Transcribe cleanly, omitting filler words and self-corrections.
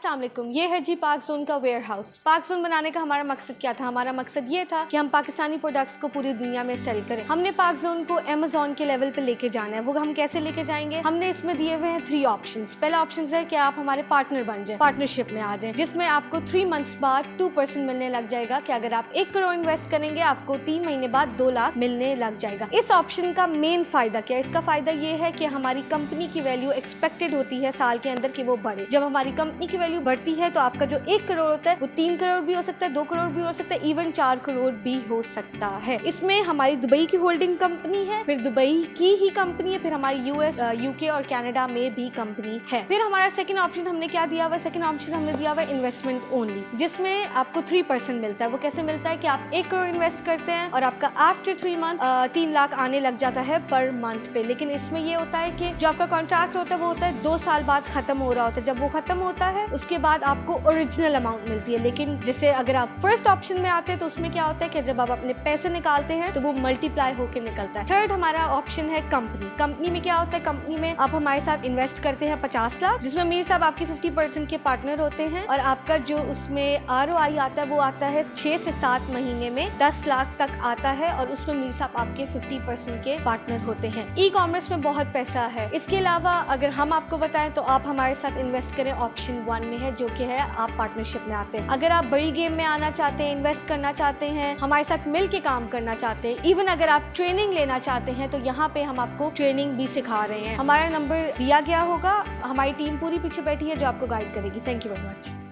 अस्सलाम वालेकुम। ये है जी पाक जोन का वेयर हाउस। पाक जोन बनाने का हमारा मकसद क्या था? हमारा मकसद ये था कि हम पाकिस्तानी प्रोडक्ट्स को पूरी दुनिया में सेल करें। हमने पाक जोन को अमेज़न के लेवल पे लेके जाना है। वो हम कैसे लेके जाएंगे? हमने इसमें दिए हुए हैं 3 ऑप्शंस। पहला ऑप्शन है कि आप हमारे पार्टनर बन जाए, पार्टनरशिप में आ जाए, जिसमें आपको 3 मंथ्स बाद 2% मिलने लग जाएगा कि अगर आप 1 करोड़ इन्वेस्ट करेंगे आपको 3 महीने बाद 2 लाख मिलने लग जाएगा। इस ऑप्शन का मेन फायदा क्या है? इसका फायदा ये है कि हमारी कंपनी की वैल्यू एक्सपेक्टेड होती है साल के अंदर कि वो बढ़े। जब हमारी कंपनी की वैल्यू बढ़ती है तो आपका जो 1 करोड़ होता है वो 3 करोड़ भी हो सकता है, 2 करोड़ भी हो सकता है, इवन 4 करोड़ भी हो सकता है। इसमें हमारी दुबई की होल्डिंग कंपनी है, फिर दुबई की ही कंपनी है, फिर हमारी यूएस, यूके और कनाडा में भी कंपनी है। फिर हमारा सेकंड ऑप्शन हमने क्या दिया हुआ है? सेकंड ऑप्शन हमने दिया हुआ है इन्वेस्टमेंट ओनली, जिसमें आपको 3% मिलता है। वो कैसे मिलता है कि आप 1 करोड़ इन्वेस्ट करते हैं और आपका आफ्टर 3 मंथ 3 लाख आने लग जाता है पर मंथ पे। लेकिन इसमें ये होता है कि जो आपका कॉन्ट्रैक्ट होता है वो होता है 2 साल बाद खत्म हो रहा होता है। जब वो खत्म होता है उसके बाद आपको ओरिजिनल अमाउंट मिलती है। लेकिन जैसे अगर आप फर्स्ट ऑप्शन में आते हैं तो उसमें क्या होता है कि जब आप अपने पैसे निकालते हैं तो वो मल्टीप्लाई होकर निकलता है। थर्ड हमारा ऑप्शन है कंपनी। कंपनी में क्या होता है? कंपनी में आप हमारे साथ इन्वेस्ट करते हैं 50 लाख, जिसमें मीर साहब आपके 50% के पार्टनर होते हैं और आपका जो उसमें ROI आता है वो आता है 6 से 7 महीने में 10 लाख तक आता है और उसमें मीर साहब आपके 50% के पार्टनर होते हैं। ई कॉमर्स में बहुत पैसा है। इसके अलावा अगर हम आपको बताएं तो आप हमारे साथ इन्वेस्ट करें ऑप्शन 1 में है, जो कि है आप पार्टनरशिप में आते हैं। अगर आप बड़ी गेम में आना चाहते हैं, इन्वेस्ट करना चाहते हैं, हमारे साथ मिल के काम करना चाहते हैं, इवन अगर आप ट्रेनिंग लेना चाहते हैं तो यहाँ पे हम आपको ट्रेनिंग भी सिखा रहे हैं। हमारा नंबर दिया गया होगा, हमारी टीम पूरी पीछे बैठी है जो आपको गाइड करेगी। Thank you very much.